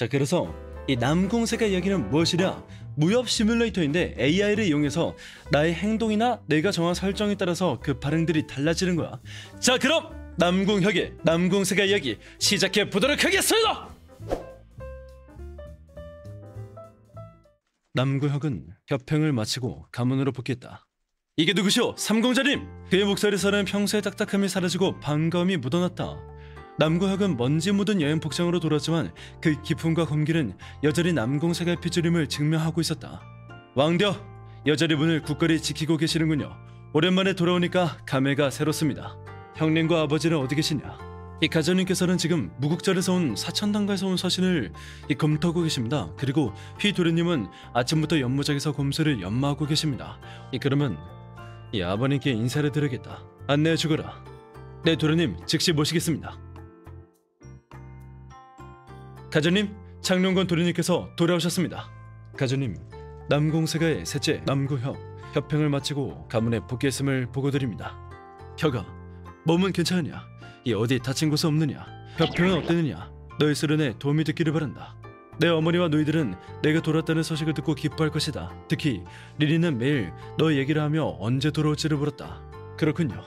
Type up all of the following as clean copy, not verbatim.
자, 그래서 이 남궁세가 이야기는 무엇이냐? 무협 시뮬레이터인데 AI를 이용해서 나의 행동이나 내가 정한 설정에 따라서 그 반응들이 달라지는 거야. 자, 그럼 남궁혁의 남궁세가 이야기 시작해 보도록 하겠습니다. 남궁혁은 협행을 마치고 가문으로 복귀했다. 이게 누구시오? 삼공자님! 그의 목소리에서는 평소의 딱딱함이 사라지고 반가움이 묻어났다. 남궁혁은 먼지 묻은 여행 복장으로 돌아왔지만 그 기품과 검기는 여전히 남궁세가의 핏줄임을 증명하고 있었다. 왕대여, 여전히 문을 굳건히 지키고 계시는군요. 오랜만에 돌아오니까 감회가 새롭습니다. 형님과 아버지는 어디 계시냐? 이 가전님께서는 지금 무국절에서 온 사천당가에서 온 서신을 검토하고 계십니다. 그리고 휘도련님은 아침부터 연무장에서 곰수를 연마하고 계십니다. 그러면 이 아버님께 인사를 드려야겠다. 안내해 주거라. 네, 도련님 즉시 모시겠습니다. 가전님, 창룡건 도련님께서 돌아오셨습니다. 가전님, 남궁세가의 셋째 남궁혁 협행을 마치고 가문에 복귀했음을 보고드립니다. 혁아, 몸은 괜찮으냐? 이 어디 다친 곳은 없느냐? 협행은 어땠느냐? 너의 수련에 도움이 됐기를 바란다. 내 어머니와 너희들은 내가 돌아왔다는 소식을 듣고 기뻐할 것이다. 특히 리리는 매일 너의 얘기를 하며 언제 돌아올지를 물었다. 그렇군요.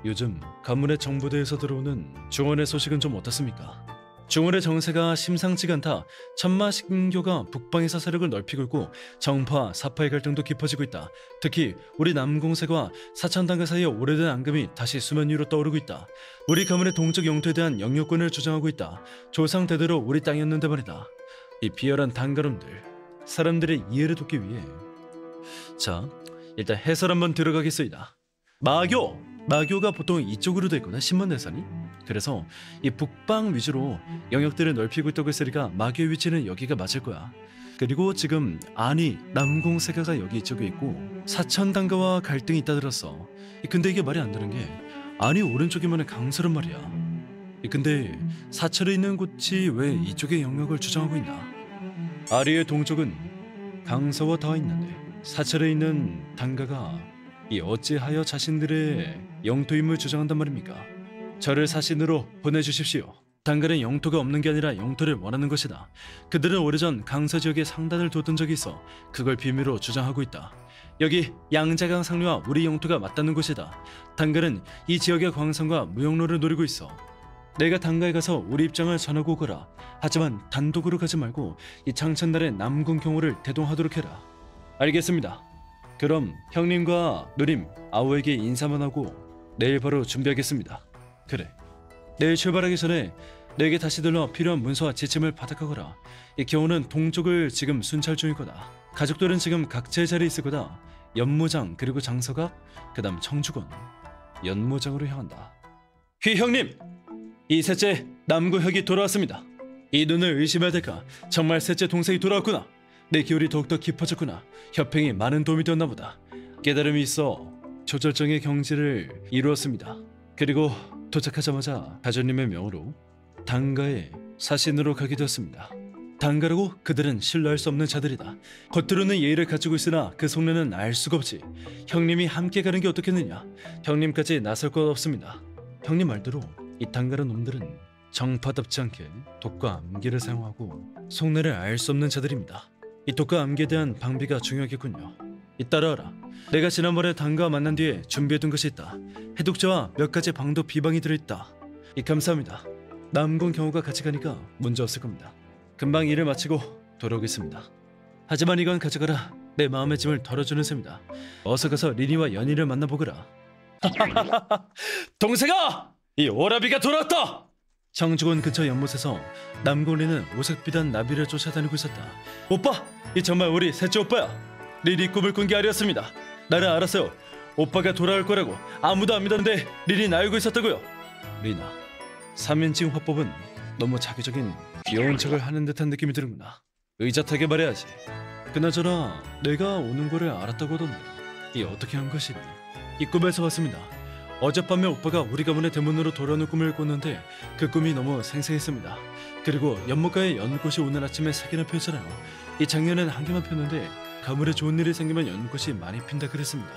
요즘 가문의 정부대에서 들어오는 중원의 소식은 좀 어떻습니까? 중원의 정세가 심상치가 않다. 천마신교가 북방에서 세력을 넓히고 있고 정파와 사파의 갈등도 깊어지고 있다. 특히 우리 남궁세과 사천당가 사이의 오래된 앙금이 다시 수면 위로 떠오르고 있다. 우리 가문의 동쪽 영토에 대한 영유권을 주장하고 있다. 조상 대대로 우리 땅이었는데 말이다. 이 비열한 단가놈들, 사람들의 이해를 돕기 위해 자, 일단 해설 한번 들어가겠습니다. 마교가 보통 이쪽으로 돼 있거든, 신문대선이. 그래서 이 북방 위주로 영역들을 넓히고 있다고 했으니까 마교의 위치는 여기가 맞을 거야. 그리고 지금 안이 남궁세가가 여기 이쪽에 있고 사천당가와 갈등이 있다 들었어. 근데 이게 말이 안 되는 게 안이 오른쪽이면 강서란 말이야. 근데 사철에 있는 곳이 왜 이쪽의 영역을 주장하고 있나? 아리의 동쪽은 강서와 닿아 있는데 사철에 있는 당가가 이 어찌하여 자신들의 영토임을 주장한단 말입니까? 저를 사신으로 보내주십시오. 당가는 영토가 없는 게 아니라 영토를 원하는 것이다. 그들은 오래전 강서 지역에 상단을 뒀던 적이 있어 그걸 비밀로 주장하고 있다. 여기 양자강 상류와 우리 영토가 맞닿는 곳이다. 당가는 이 지역의 광산과 무역로를 노리고 있어. 내가 당가에 가서 우리 입장을 전하고 오거라. 하지만 단독으로 가지 말고 이 창천달의 남궁경호를 대동하도록 해라. 알겠습니다. 그럼 형님과 누님, 아우에게 인사만 하고 내일 바로 준비하겠습니다. 그래, 내일 출발하기 전에 내게 다시 들러 필요한 문서와 지침을 받아가거라. 이 경호는 동쪽을 지금 순찰 중일 거다. 가족들은 지금 각자의 자리에 있을 거다. 연무장 그리고 장서각, 그 다음 청주건, 연무장으로 향한다. 휘 형님! 이 셋째 남궁혁이 돌아왔습니다. 이 눈을 의심해야 될까? 정말 셋째 동생이 돌아왔구나. 내 기울이 더욱더 깊어졌구나. 협행이 많은 도움이 되었나 보다. 깨달음이 있어 조절정의 경지를 이루었습니다. 그리고 도착하자마자 가전님의 명으로 당가에 사신으로 가게 되었습니다. 당가라고 그들은 신뢰할 수 없는 자들이다. 겉으로는 예의를 가지고 있으나 그 속내는 알 수가 없지. 형님이 함께 가는 게 어떻겠느냐. 형님까지 나설 것 없습니다. 형님 말대로 이 당가란 놈들은 정파답지 않게 독과 암기를 사용하고 속내를 알 수 없는 자들입니다. 이 독과 암기에 대한 방비가 중요하겠군요. 따라와라. 내가 지난번에 당가와 만난 뒤에 준비해둔 것이 있다. 해독제와 몇 가지 방독 비방이 들어있다. 감사합니다. 남궁경호가 같이 가니까 문제 없을 겁니다. 금방 일을 마치고 돌아오겠습니다. 하지만 이건 가져가라. 내 마음의 짐을 덜어주는 셈이다. 어서 가서 리니와 연희를 만나보거라. 동생아! 이 오라비가 돌아왔다! 청주곤 근처 연못에서 남궁리는 오색비단 나비를 쫓아다니고 있었다. 오빠! 이 정말 우리 셋째 오빠야. 리리 꿈을 꾼 게 아니었습니다. 나는 알았어요. 오빠가 돌아올 거라고. 아무도 안 믿었는데 리리는 알고 있었다고요. 리나, 3인칭 화법은 너무 자기적인 귀여운 척을 하는 듯한 느낌이 드는구나. 의젓하게 말해야지. 그나저나 내가 오는 거를 알았다고 하던데 이 어떻게 한 것이니? 이 꿈에서 봤습니다. 어젯밤에 오빠가 우리 가문의 대문으로 돌아오는 꿈을 꿨는데 그 꿈이 너무 생생했습니다. 그리고 연못가에 연꽃이 오늘 아침에 3개나 폈잖아요. 이 작년엔 1개만 폈는데 가물에 좋은 일이 생기면 연꽃이 많이 핀다 그랬습니다.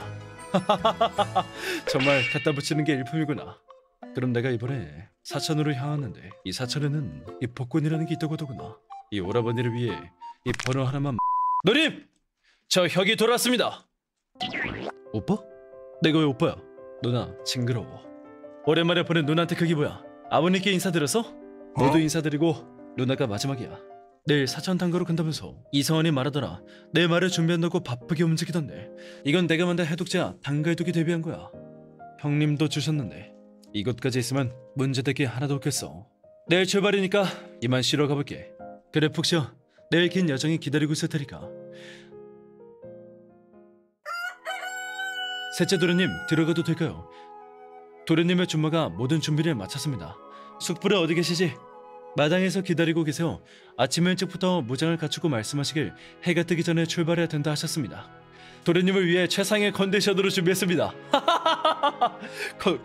정말 갖다 붙이는 게 일품이구나. 그럼 내가 이번에 사천으로 향하는데 이 사천에는 이 복권이라는 게 있다고 하더구나. 이 오라버니를 위해 이 번호 하나만. 누님! 저 혁이 돌아왔습니다. 오빠? 내가 왜 오빠야? 누나 징그러워. 오랜만에 보는 누나한테 그게 뭐야? 아버님께 인사드렸어? 너도 인사드리고 누나가 마지막이야. 내일 사천 단가로 간다면서 이성원이 말하더라. 내 말을 준비한다고 바쁘게 움직이던데. 이건 내가 만든 해독제야. 단가해독이 데뷔한 거야. 형님도 주셨는데 이것까지 있으면 문제될 게 하나도 없겠어. 내일 출발이니까 이만 쉬러 가볼게. 그래 푹 쉬어. 내일 긴 여정이 기다리고 있을 테니까. 셋째 도련님 들어가도 될까요? 도련님의 준마가 모든 준비를 마쳤습니다. 숙부를 어디 계시지? 마당에서 기다리고 계세요. 아침 일찍부터 무장을 갖추고 말씀하시길 해가 뜨기 전에 출발해야 된다 하셨습니다. 도련님을 위해 최상의 컨디션으로 준비했습니다.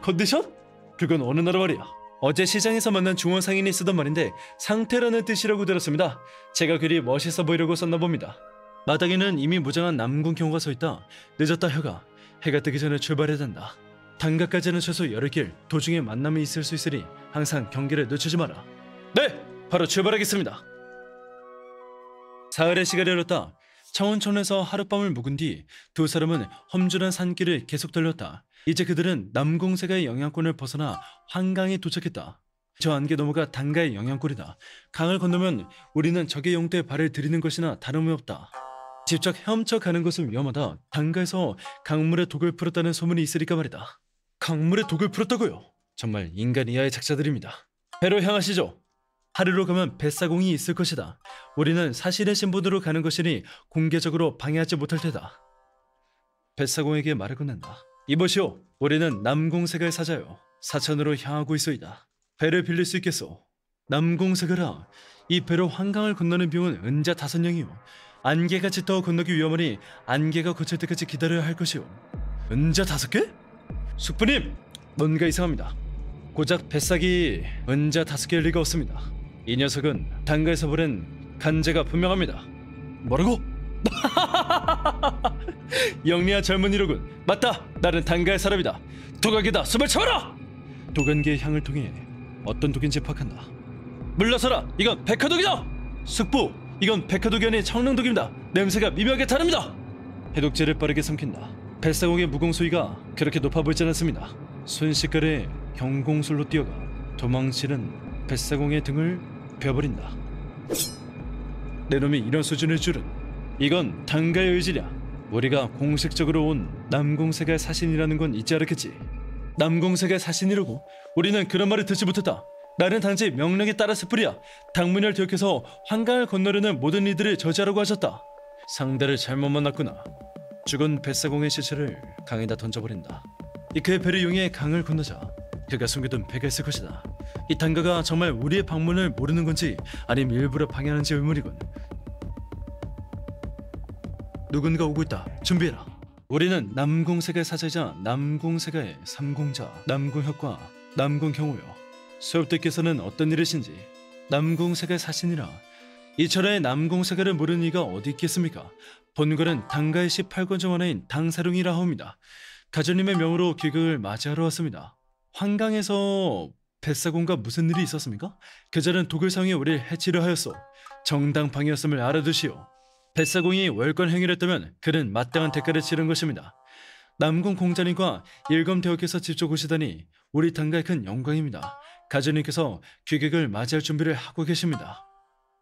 컨디션? 그건 어느 나라 말이야? 어제 시장에서 만난 중원 상인이 쓰던 말인데 상태라는 뜻이라고 들었습니다. 제가 그리 멋있어 보이려고 썼나 봅니다. 마당에는 이미 무장한 남궁 경호가 서있다. 늦었다 혁아. 해가 뜨기 전에 출발해야 된다. 단가까지는 최소 열흘 길. 도중에 만남이 있을 수 있으니 항상 경계를 늦추지 마라. 네! 바로 출발하겠습니다. 사흘의 시간이 흘렀다. 창원천에서 하룻밤을 묵은 뒤 두 사람은 험준한 산길을 계속 달렸다. 이제 그들은 남궁세가의 영향권을 벗어나 환강에 도착했다. 저 안개 너머가 단가의 영향권이다. 강을 건너면 우리는 적의 용대에 발을 들이는 것이나 다름이 없다. 직접 헤엄쳐 가는 것은 위험하다. 단가에서 강물에 독을 풀었다는 소문이 있으니까 말이다. 강물에 독을 풀었다고요? 정말 인간 이하의 작자들입니다. 배로 향하시죠. 하루로 가면 뱃사공이 있을 것이다. 우리는 사실의 신분으로 가는 것이니 공개적으로 방해하지 못할 테다. 뱃사공에게 말을 건넨다. 이보시오. 우리는 남궁색을 사자요. 사천으로 향하고 있소이다. 배를 빌릴 수 있겠소? 남궁색을아. 이 배로 환강을 건너는 비용은 은자 5냥이요. 안개같이 떠 건너기 위험하니 안개가 거칠 때까지 기다려야 할 것이오. 은자 5개? 숙부님! 뭔가 이상합니다. 고작 뱃삭이 은자 5개일 리가 없습니다. 이 녀석은 단가에서 보낸 간제가 분명합니다. 뭐라고? 영리한 젊은이로군. 맞다. 나는 단가의 사람이다. 독악이다. 숨을 참아라. 독안개의 향을 통해 어떤 독인지 파악한다. 물러서라. 이건 백화독이다. 숙부. 이건 백화독이 아닌 청릉독입니다. 냄새가 미묘하게 다릅니다. 해독제를 빠르게 삼킨다. 뱃사공의 무공수위가 그렇게 높아 보이지 않습니다. 순식간에 경공술로 뛰어가 도망치는 뱃사공의 등을 베어버린다. 내 놈이 이런 수준일 줄은. 이건 단가의 의지냐. 우리가 공식적으로 온 남궁색의 사신이라는 건 잊지 않았겠지. 남궁색의 사신이라고? 우리는 그런 말을 듣지 못했다. 나는 단지 명령에 따랐을 뿐이야. 당문을 기억해서 환강을 건너려는 모든 이들을 저지하라고 하셨다. 상대를 잘못 만났구나. 죽은 뱃사공의 시체를 강에다 던져버린다. 그의 배를 이용해 강을 건너자 그가 숨겨둔 배가 있을 것이다. 이 단가가 정말 우리의 방문을 모르는 건지 아니면 일부러 방해하는지 의문이군. 누군가 오고 있다. 준비해라. 우리는 남궁색의 사자이자 남궁색의 삼공자 남궁혁과 남궁경호요. 소엽대께서는 어떤 일이신지. 남궁색의 사신이라. 이 철의 남궁색을 모르는 이가 어디 있겠습니까? 본관은 단가의 18권 중 하나인 당사룡이라 하옵니다. 가전님의 명으로 귀국을 맞이하러 왔습니다. 환강에서 뱃사공과 무슨 일이 있었습니까? 그자는 독을 사용해 우리를 해치려 하였소. 정당방위였음을 알아두시오. 뱃사공이 월권 행위를 했다면 그는 마땅한 대가를 치른 것입니다. 남궁 공자님과 일검대원께서 직접 오시다니 우리 단가의 큰 영광입니다. 가전님께서 귀국을 맞이할 준비를 하고 계십니다.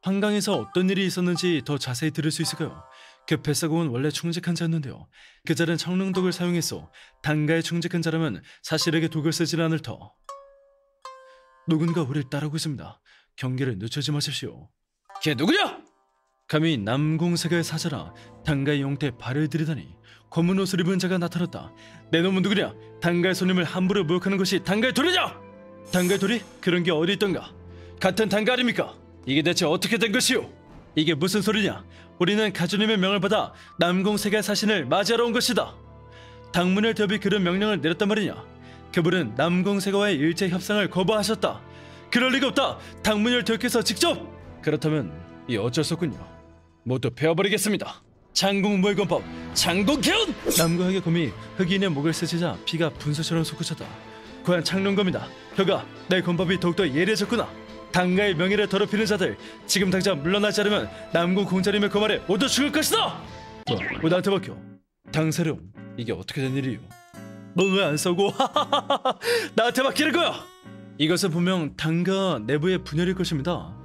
환강에서 어떤 일이 있었는지 더 자세히 들을 수 있을까요? 그 뱃사공은 원래 충직한 자였는데요. 그 자는 청릉독을 사용했소. 단가에 충직한 자라면 사실에게 독을 쓰지 않을 터. 누군가 우리를 따르고 있습니다. 경계를 늦추지 마십시오. 걔 누구냐? 감히 남궁색의 사자라 단가의 용태에 발을 들이다니. 검은 옷을 입은 자가 나타났다. 내 놈은 누구냐? 단가의 손님을 함부로 모욕하는 것이 단가의 도리냐? 단가의 도리? 그런 게 어디 있던가? 같은 단가 아닙니까? 이게 대체 어떻게 된 것이오? 이게 무슨 소리냐? 우리는 가주님의 명을 받아 남궁색의 사신을 맞이하러 온 것이다. 당문을 대비 그런 명령을 내렸단 말이냐? 그분은 남궁색과의 일제 협상을 거부하셨다. 그럴 리가 없다. 당문을 대표해서 직접. 그렇다면 이 어쩔 수 없군요. 모두 베어버리겠습니다. 장궁무일권법 장궁개운! 남궁혁의 검이 흑인의 목을 스치자 피가 분수처럼 솟구쳤다. 고향 창룡검이다. 혀가 내 검법이 더욱더 예리해졌구나. 당가의 명예를 더럽히는 자들, 지금 당장 물러나지 않으면 남궁 공자님의 그 말에 모두 죽을 것이다. 왜 나한테 맡겨? 당사령, 이게 어떻게 된 일이요? 너 왜 안 싸우고 나한테 맡기는 거야? 이것은 분명 당가 내부의 분열일 것입니다.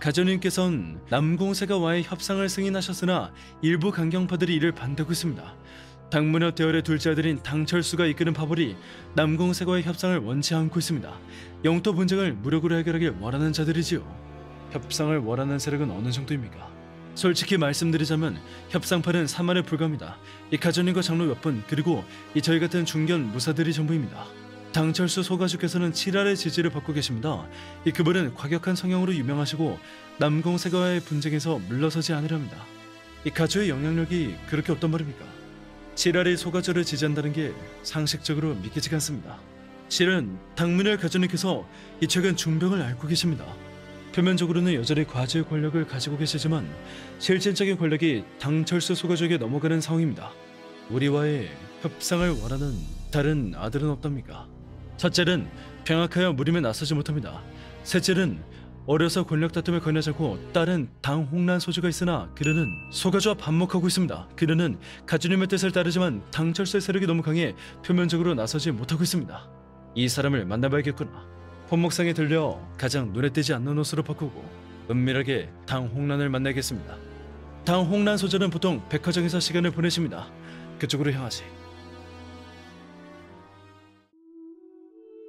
가전님께서는 남공세가와의 협상을 승인하셨으나 일부 강경파들이 이를 반대하고 있습니다. 당문혁 대열의 둘째 아들인 당철수가 이끄는 파벌이 남공세가와의 협상을 원치 않고 있습니다. 영토 분쟁을 무력으로 해결하길 원하는 자들이지요. 협상을 원하는 세력은 어느 정도입니까? 솔직히 말씀드리자면 협상파는 3만에 불과합니다. 이 가전님과 장로 몇 분, 그리고 이 저희 같은 중견 무사들이 전부입니다. 당철수 소가주께서는 7할의 지지를 받고 계십니다. 이 그분은 과격한 성향으로 유명하시고 남공세가와의 분쟁에서 물러서지 않으렵니다. 이 가주의 영향력이 그렇게 없단 말입니까? 7할이 소가주를 지지한다는 게 상식적으로 믿기지가 않습니다. 실은 당문열 가주님께서 이 최근 중병을 앓고 계십니다. 표면적으로는 여전히 과주의 권력을 가지고 계시지만 실질적인 권력이 당철수 소가주에게 넘어가는 상황입니다. 우리와의 협상을 원하는 다른 아들은 없답니까? 첫째는 병약하여 무림에 나서지 못합니다. 셋째는 어려서 권력 다툼에 권하지 않고 딸은 당홍란 소주가 있으나 그녀는 소가주와 반목하고 있습니다. 그녀는 가주님의 뜻을 따르지만 당철수의 세력이 너무 강해 표면적으로 나서지 못하고 있습니다. 이 사람을 만나봐야겠구나. 본목상에 들려 가장 눈에 띄지 않는 옷으로 바꾸고 은밀하게 당홍란을 만나겠습니다. 당홍란 소저는 보통 백화점에서 시간을 보내십니다. 그쪽으로 향하지.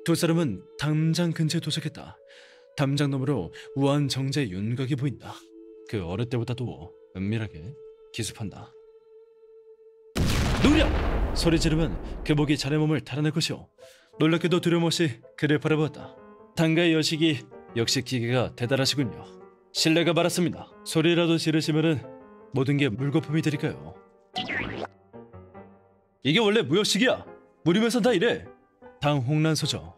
두 사람은 담장 근처에 도착했다. 담장 너머로 우아한 정자의 윤곽이 보인다. 그 어릴 때보다도 은밀하게 기습한다. 누구냐! 소리 지르면 그 목이 자네 몸을 달아낼 것이오. 놀랍게도 두려움 없이 그를 바라보았다. 당가의 여식이 역시 기계가 대단하시군요. 신뢰가 많았습니다. 소리라도 지르시면은 모든 게 물거품이 되니까요. 이게 원래 무역식이야. 무림에선 다 이래. 당홍란 소저.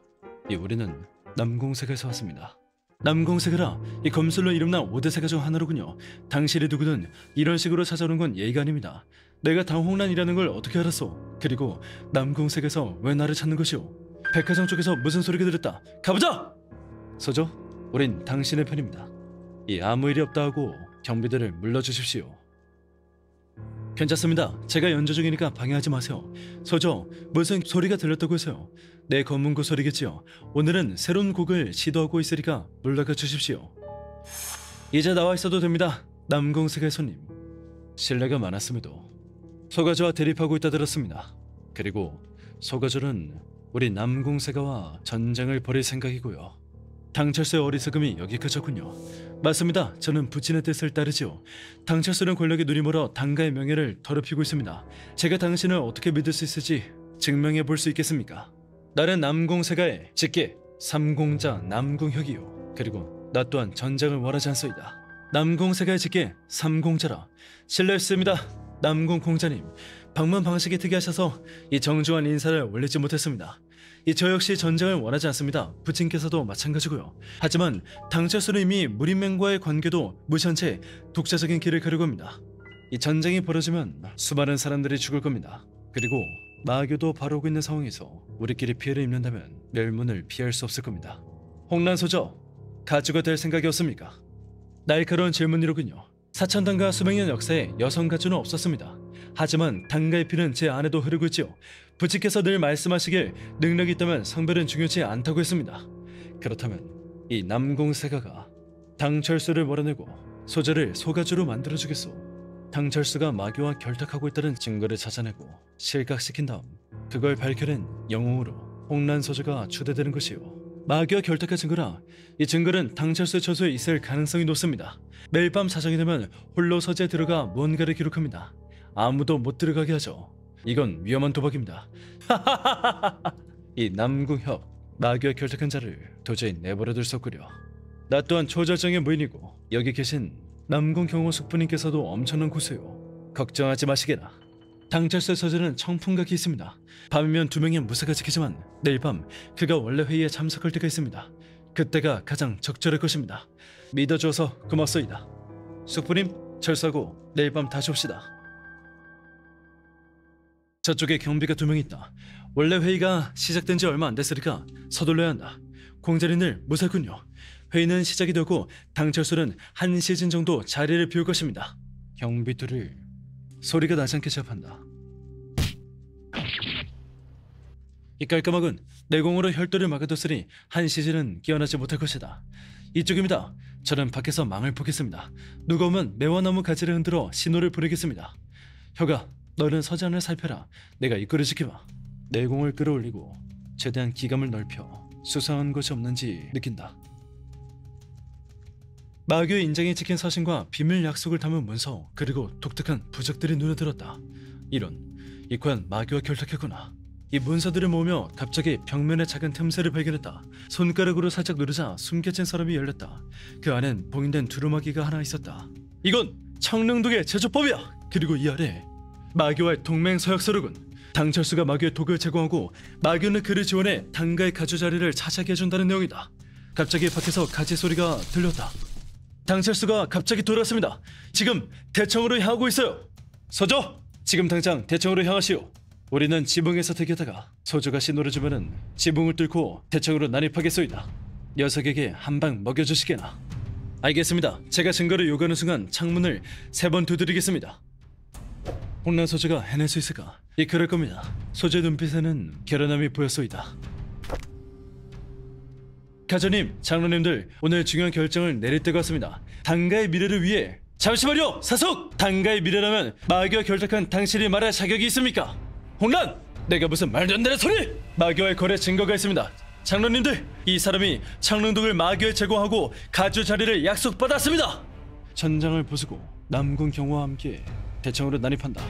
우리는 남공세가에서 왔습니다. 남공세가라 이 검술로 이름난 5대세가 중 하나로군요. 당신이 누구든 이런 식으로 찾아오는 건 예의가 아닙니다. 내가 당홍란이라는 걸 어떻게 알았어? 그리고 남공세가에서 왜 나를 찾는 것이오? 백화점 쪽에서 무슨 소리가 들렸다. 가보자! 소저, 우린 당신의 편입니다. 아무 일이 없다 하고 경비들을 물러주십시오. 괜찮습니다. 제가 연주 중이니까 방해하지 마세요. 소저, 무슨 소리가 들렸다고 해서요? 내 검문고 소리겠지요. 오늘은 새로운 곡을 시도하고 있으니까 물러가 주십시오. 이제 나와 있어도 됩니다. 남공세가의 손님. 신뢰가 많았음에도 소가주와 대립하고 있다 들었습니다. 그리고 소가주는 우리 남공세가와 전쟁을 벌일 생각이고요. 당철수의 어리석음이 여기까지였군요. 맞습니다. 저는 부친의 뜻을 따르지요. 당철수는 권력에 눈이 멀어 당가의 명예를 더럽히고 있습니다. 제가 당신을 어떻게 믿을 수 있을지 증명해 볼 수 있겠습니까? 나는 남공세가의 직계 삼공자 남궁혁이요. 그리고 나 또한 전쟁을 원하지 않소이다. 남공세가의 직계 삼공자라. 실례했습니다. 남궁공자님, 방문 방식이 특이하셔서 이 정중한 인사를 올리지 못했습니다. 저 역시 전쟁을 원하지 않습니다. 부친께서도 마찬가지고요. 하지만 당철수는 이미 무림맹과의 관계도 무시한 채 독자적인 길을 가려고 합니다. 이 전쟁이 벌어지면 수많은 사람들이 죽을 겁니다. 그리고 마교도 바로 오고 있는 상황에서 우리끼리 피해를 입는다면 멸문을 피할 수 없을 겁니다. 홍란소저, 가주가 될 생각이 없습니까? 날카로운 질문이로군요. 사천당가 수백 년 역사에 여성 가주는 없었습니다. 하지만 당가의 피는 제 안에도 흐르고 있지요. 부친께서 늘 말씀하시길 능력이 있다면 성별은 중요치 않다고 했습니다. 그렇다면 이 남공세가가 당철수를 몰아내고 소저를 소가주로 만들어주겠소. 당철수가 마교와 결탁하고 있다는 증거를 찾아내고 실각시킨 다음 그걸 밝혀낸 영웅으로 홍란소저가 추대되는 것이요. 마교와 결탁한 증거라. 이 증거는 당철수의 처소에 있을 가능성이 높습니다. 매일 밤 자정이 되면 홀로 서재에 들어가 뭔가를 기록합니다. 아무도 못 들어가게 하죠. 이건 위험한 도박입니다. 이 남궁혁, 마교와 결탁한 자를 도저히 내버려둘 수 없구려. 나 또한 초절정의 무인이고 여기 계신 남궁경호 숙부님께서도 엄청난 고수요. 걱정하지 마시게나. 당철수의 서재는 청풍각이 있습니다. 밤이면 2명의 무사가 지키지만 내일 밤 그가 원래 회의에 참석할 때가 있습니다. 그때가 가장 적절할 것입니다. 믿어줘서 고맙소이다. 숙부님, 철수하고 내일 밤 다시 옵시다. 저쪽에 경비가 2명 있다. 원래 회의가 시작된 지 얼마 안 됐으니까 서둘러야 한다. 공자린을 무사했군요. 회의는 시작이 되고 당철수는 한 시즌 정도 자리를 비울 것입니다. 경비들을 소리가 나지 않게 제압한다. 이 깔끔하군. 내공으로 혈도를 막아뒀으니 한 시즌은 깨어나지 못할 것이다. 이쪽입니다. 저는 밖에서 망을 보겠습니다. 누가 오면 매화나무 가지를 흔들어 신호를 보내겠습니다. 혁아, 너는 서장을 살펴라. 내가 입구를 지켜봐. 내공을 끌어올리고 최대한 기감을 넓혀 수상한 것이 없는지 느낀다. 마교의 인장에 찍힌 서신과 비밀 약속을 담은 문서, 그리고 독특한 부적들이 눈에 들었다. 이런, 이 과연 마교와 결탁했구나. 이 문서들을 모으며 갑자기 벽면에 작은 틈새를 발견했다. 손가락으로 살짝 누르자 숨겨진 서랍이 열렸다. 그 안엔 봉인된 두루마기가 하나 있었다. 이건 청릉독의 제조법이야. 그리고 이 아래 마교와의 동맹 서약서로군. 당철수가 마교의 독을 제공하고 마교는 그를 지원해 당가의 가주 자리를 차지하게 해준다는 내용이다. 갑자기 밖에서 가지 소리가 들렸다. 당철수가 갑자기 돌아왔습니다. 지금 대청으로 향하고 있어요. 서조, 지금 당장 대청으로 향하시오. 우리는 지붕에서 대기하다가 소조가 신호를 주면은 지붕을 뚫고 대청으로 난입하겠소이다. 녀석에게 한 방 먹여주시게나. 알겠습니다. 제가 증거를 요구하는 순간 창문을 3번 두드리겠습니다. 홍란 소조가 해낼 수 있을까? 그럴 겁니다. 소조의 눈빛에는 결연함이 보였소이다. 가저님, 장로님들, 오늘 중요한 결정을 내릴 때가 왔습니다. 당가의 미래를 위해. 잠시만요, 사속! 당가의 미래라면 마교와 결탁한 당신이 말할 자격이 있습니까? 홍란! 내가 무슨 말도 안 되는 소리! 마교와의 거래 증거가 있습니다. 장로님들, 이 사람이 창릉독을 마교에 제공하고 가주 자리를 약속받았습니다. 전장을 부수고 남군 경호와 함께 대청으로 난입한다.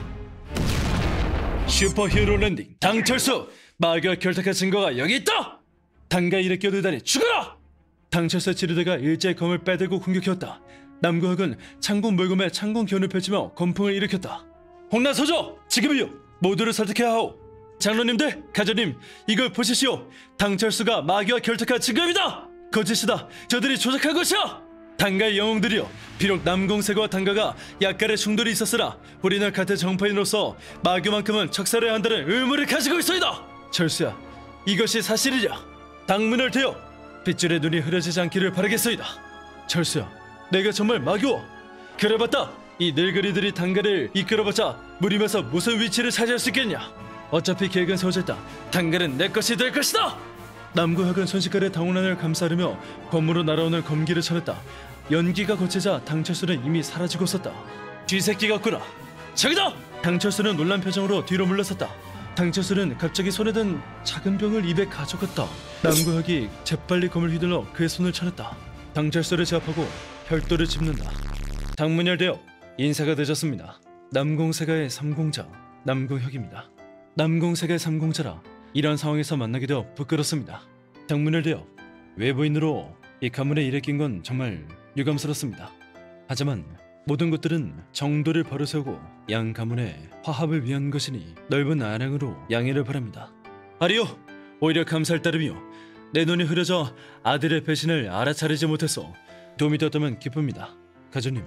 슈퍼히어로 랜딩. 당철수! 마교와 결탁한 증거가 여기 있다! 당가 일에 끼어들다니 죽어라! 당철수의 지르대가 일제의 검을 빼들고 공격해왔다. 남구혁은 창군 물금에 창군 기운을 펼치며 건풍을 일으켰다. 홍란 소조! 지금이요! 모두를 설득해야 하오. 장로님들, 가저님, 이걸 보시시오. 당철수가 마귀와 결탁한 증거입니다. 거짓이다. 저들이 조작한 것이야. 당가의 영웅들이여, 비록 남공세과 당가가 약간의 충돌이 있었으나 우리는 같은 정파인으로서 마귀만큼은 척살해야 한다는 의무를 가지고 있어이다. 철수야, 이것이 사실이냐? 당문을 대여 빗줄의 눈이 흐려지지 않기를 바라겠소이다. 철수야, 내가 정말 마귀와? 그래봤다. 이 늙은이들이 당가를 이끌어봤자 무림에서 무슨 위치를 차지할 수 있겠냐? 어차피 계획은 세워져 있다. 당가는 내 것이 될 것이다. 남구혁은 순식간에 당혼란을 감싸르며 검으로 날아오는 검기를 쳐냈다. 연기가 거치자 당철수는 이미 사라지고 있었다. 쥐새끼 같구나. 저기다! 당철수는 놀란 표정으로 뒤로 물러섰다. 당철수는 갑자기 손에 든 작은 병을 입에 가져갔다. 남구혁이 재빨리 검을 휘둘러 그의 손을 쳐냈다. 당철수를 제압하고 별도를 짚는다. 당문 열대요. 인사가 늦었습니다. 남공세가의 3공자 남구혁입니다. 남공세가의 3공자라 이런 상황에서 만나게 되어 부끄럽습니다. 당문을 대여 외부인으로 이 가문에 일에 낀 건 정말 유감스럽습니다. 하지만 모든 것들은 정도를 바로세우고 양 가문의 화합을 위한 것이니 넓은 아량으로 양해를 바랍니다. 아리요, 오히려 감사할 따름이요. 내 눈이 흐려져 아들의 배신을 알아차리지 못해서 도움이 되었다면 기쁩니다. 가조님,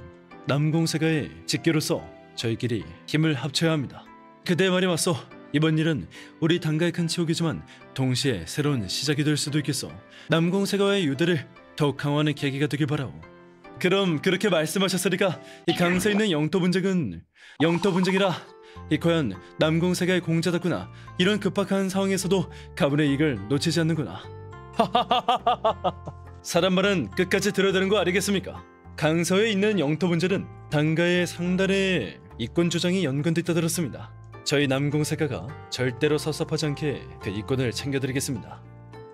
남공세가의 직계로서 저희끼리 힘을 합쳐야 합니다. 그대의 말이 맞소. 이번 일은 우리 당가의 큰 치욕이지만 동시에 새로운 시작이 될 수도 있겠소. 남공세가와의 유대를 더욱 강화하는 계기가 되길 바라오. 그럼 그렇게 말씀하셨으니까 이 강서에 있는 영토 분쟁은 영토 분쟁이라 이 과연 남공세가의 공자답구나. 이런 급박한 상황에서도 가문의 이익을 놓치지 않는구나. 사람 말은 끝까지 들어야 되는 거 아니겠습니까? 강서에 있는 영토 분쟁은 당가의 상단의 이권 주장이 연관돼 있다 들었습니다. 저희 남공세가가 절대로 섭섭하지 않게 그 이권을 챙겨드리겠습니다.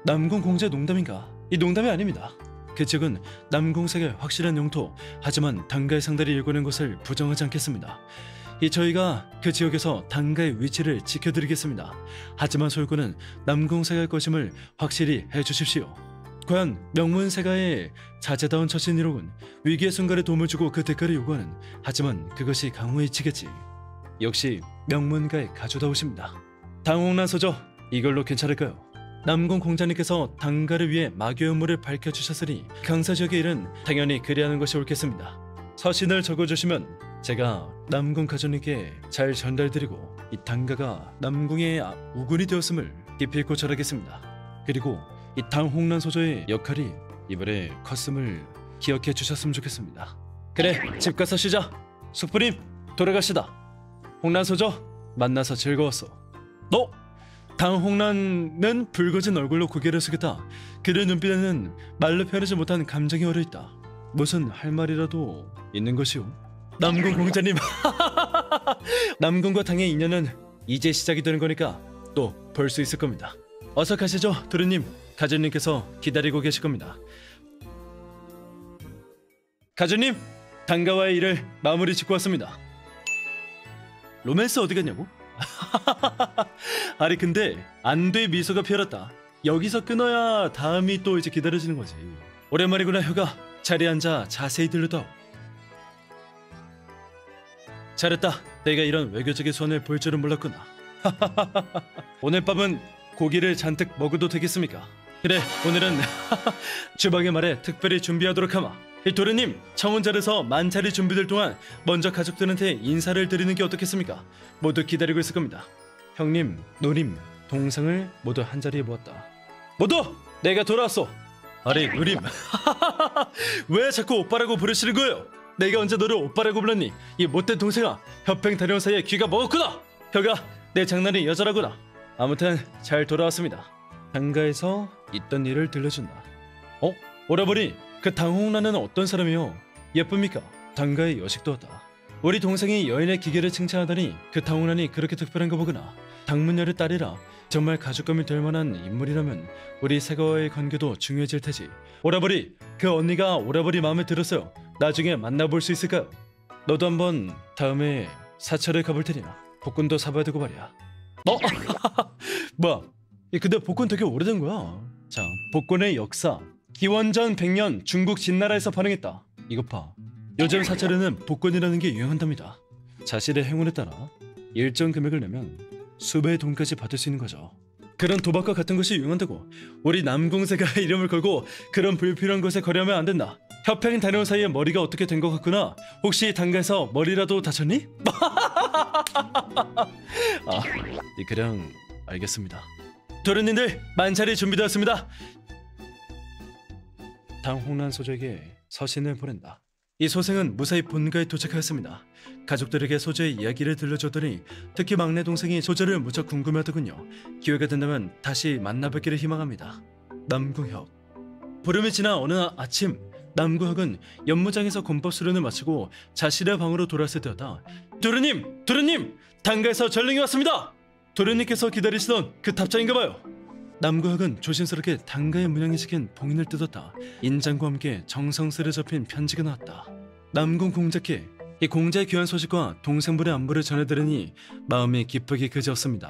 남공공자 농담인가? 이 농담이 아닙니다. 그 지역은 남공세가의 확실한 영토, 하지만 당가의 상단이 일궈낸 것을 부정하지 않겠습니다. 이 저희가 그 지역에서 당가의 위치를 지켜드리겠습니다. 하지만 소유권은 남공세가의 것임을 확실히 해주십시오. 과연 명문세가의 자제다운 처신이로군. 위기의 순간에 도움을 주고 그 대가를 요구하는, 하지만 그것이 강호의 이치겠지. 역시 명문가의 가주다우십니다. 당홍란 소저, 이걸로 괜찮을까요? 남공 공자님께서 당가를 위해 마교의 음모를 밝혀주셨으니 강서 지역의 일은 당연히 그리하는 것이 옳겠습니다. 서신을 적어주시면 제가 남공 가족님께 잘 전달드리고 이 당가가 남궁의 우군이 되었음을 기필코 전하겠습니다. 그리고 이 당홍란 소저의 역할이 이번에 컸음을 기억해 주셨으면 좋겠습니다. 그래, 집 가서 쉬자. 숙부님, 돌아가시다. 홍란소저, 만나서 즐거웠어. 너? 당홍란은 붉어진 얼굴로 고개를 숙였다. 그의 눈빛에는 말로 표현하지 못한 감정이 어려있다. 무슨 할 말이라도 있는 것이오. 남궁 공자님, 남궁과 당의 인연은 이제 시작이 되는 거니까 또 볼 수 있을 겁니다. 어서 가시죠, 도련님. 가전님께서 기다리고 계실 겁니다. 가전님, 당가와의 일을 마무리 짓고 왔습니다. 로맨스 어디 갔냐고? 아니 근데 안돼 미소가 피어났다. 여기서 끊어야 다음이 또 이제 기다려지는 거지. 오랜만이구나 혀가. 자리에 앉아 자세히 들려다오. 잘했다. 내가 이런 외교적인 손을 볼 줄은 몰랐구나. 오늘 밤은 고기를 잔뜩 먹어도 되겠습니까? 그래, 오늘은 주방의 말에 특별히 준비하도록 하마. 도련님, 청혼자리에서 만찬이 준비될 동안 먼저 가족들한테 인사를 드리는 게 어떻겠습니까? 모두 기다리고 있을 겁니다. 형님, 누님, 동생을 모두 한자리에 모았다. 모두 내가 돌아왔어. 아니 누님, 왜 자꾸 오빠라고 부르시는 거예요? 내가 언제 너를 오빠라고 불렀니? 이 못된 동생아, 협행 다녀온 사이에 귀가 먹었구나. 혀가, 내 장난이 여자라구나. 아무튼 잘 돌아왔습니다. 당가에서 있던 일을 들려준다. 오라버니, 그 당홍란은 어떤 사람이요? 예쁩니까? 당가의 여식도 왔다. 우리 동생이 여인의 기계를 칭찬하다니 그 당홍란이 그렇게 특별한가 보구나. 당문녀의 딸이라 정말 가족감이 될 만한 인물이라면 우리 세가와의 관계도 중요해질 테지. 오라버니, 그 언니가 오라버니 마음에 들었어요. 나중에 만나볼 수 있을까요? 너도 한번 다음에 사찰에 가볼 테니야. 복권도 사봐야 되고 말이야. 뭐야? 근데 복권 되게 오래된 거야. 자, 복권의 역사. 기원전 100년 중국 진나라에서 발행했다. 이것 봐. 요즘 사찰에는 복권이라는 게 유행한답니다. 자신의 행운에 따라 일정 금액을 내면 수배의 돈까지 받을 수 있는 거죠. 그런 도박과 같은 것이 유행한다고. 우리 남궁세가 이름을 걸고 그런 불필요한 것에 거래하면 안 된다. 협행 다녀온 사이에 머리가 어떻게 된 것 같구나. 혹시 당가에서 머리라도 다쳤니? 그냥 알겠습니다. 도련님들, 만찬이 준비되었습니다. 당홍란 소저에게 서신을 보낸다. 이 소생은 무사히 본가에 도착하였습니다. 가족들에게 소저의 이야기를 들려줬더니 특히 막내 동생이 소저를 무척 궁금해하더군요. 기회가 된다면 다시 만나뵙기를 희망합니다. 남궁혁. 보름이 지나 어느 아침, 남궁혁은 연무장에서 권법 수련을 마치고 자신의 방으로 돌아왔을 때였다. 도련님! 도련님! 당가에서 전령이 왔습니다! 도련님께서 기다리시던 그 답장인가봐요. 남궁혁은 조심스럽게 당가의 문양이 적힌 봉인을 뜯었다. 인장과 함께 정성스레 접힌 편지가 나왔다. 남궁 공자께 이 공자의 귀한 소식과 동생분의 안부를 전해드리니 마음이 기쁘기 그지없습니다.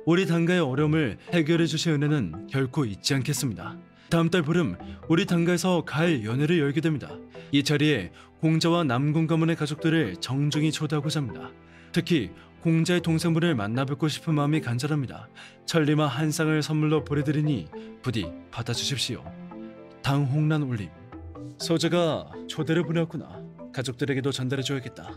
우리 당가의 어려움을 해결해 주신 은혜는 결코 잊지 않겠습니다. 다음 달 보름 우리 당가에서 가을 연회를 열게 됩니다. 이 자리에 공자와 남궁 가문의 가족들을 정중히 초대하고자 합니다. 특히 공자의 동생분을 만나뵙고 싶은 마음이 간절합니다. 천리마 한 쌍을 선물로 보내드리니 부디 받아주십시오. 당홍란 올림. 소저가 초대를 보내었구나. 가족들에게도 전달해줘야겠다.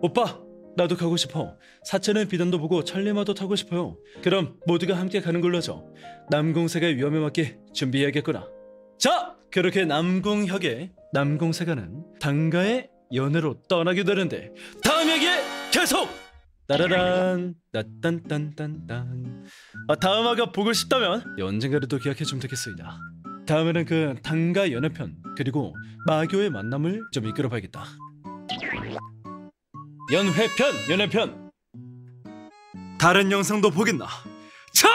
오빠! 나도 가고 싶어. 사체는 비단도 보고 천리마도 타고 싶어요. 그럼 모두가 함께 가는 걸로 하죠. 남궁세가의 위험에 맞게 준비해야겠구나. 자! 그렇게 남궁혁의 남궁세가는 당가의 연애로 떠나게 되는데 다음 얘기 계속! 따라란 따딴딴딴딴. 다음 화가 보고 싶다면 언젠가라도 기약해주면 되겠습니다. 다음에는 그 당가 연애편 그리고 마교의 만남을 좀 이끌어봐야겠다. 연회편! 연애편! 다른 영상도 보겠나? 자!